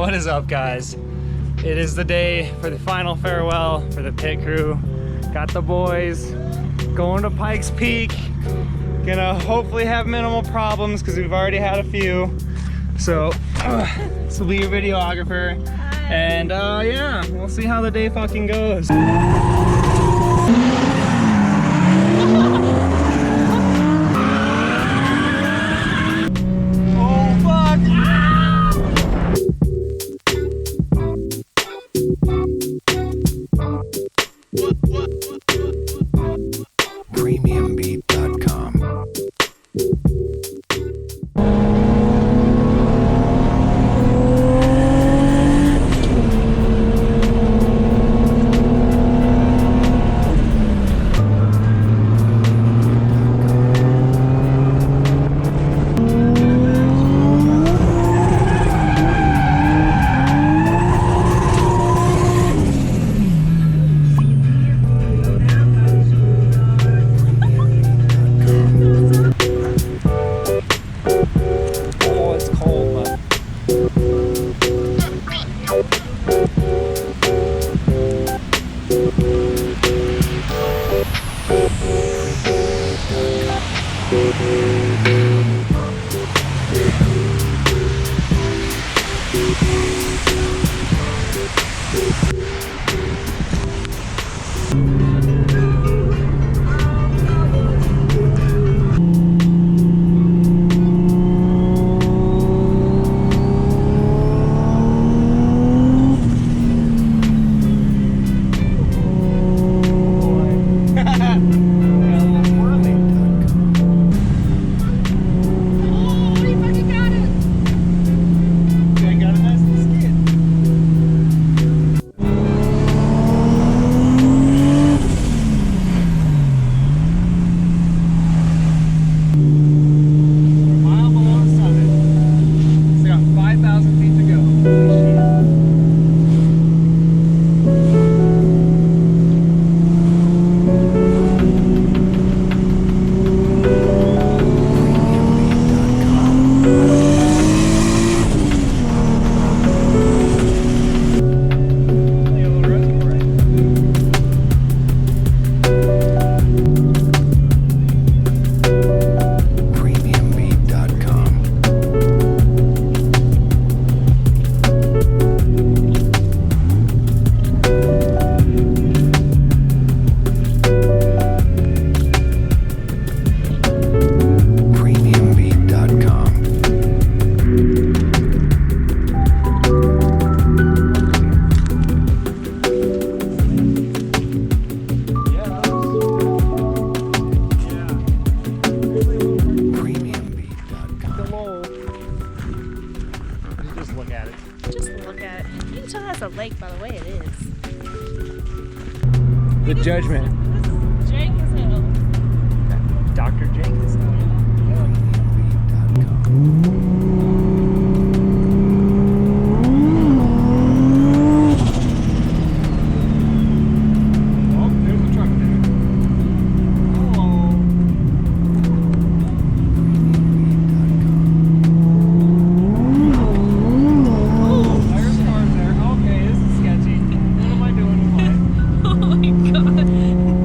What is up, guys? It is the day for the final farewell for the pit crew. Got the boys going to Pike's Peak. Gonna hopefully have minimal problems because we've already had a few. So this will be your videographer. And yeah, we'll see how the day fucking goes. A lake by the way it is. The judgment. This is Jenkins Hill. Dr. Jenkins Hill. Oh my god.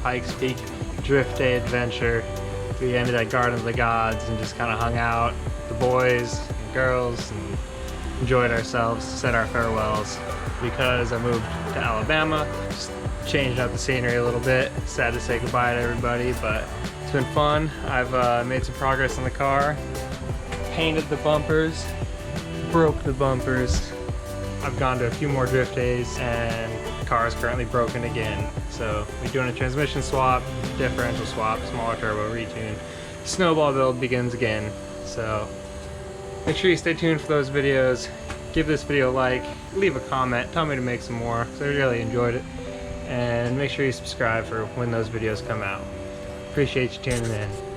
Pike's Peak Drift Day adventure. We ended at Garden of the Gods and just kind of hung out with the boys and girls and enjoyed ourselves, said our farewells. Because I moved to Alabama, just changed up the scenery a little bit. Sad to say goodbye to everybody, but it's been fun. I've made some progress on the car, painted the bumpers, broke the bumpers. I've gone to a few more drift days and the car is currently broken again. So we're doing a transmission swap, differential swap, smaller turbo retune. Snowball build begins again. So make sure you stay tuned for those videos. Give this video a like, leave a comment, tell me to make some more because I really enjoyed it. And make sure you subscribe for when those videos come out. Appreciate you tuning in.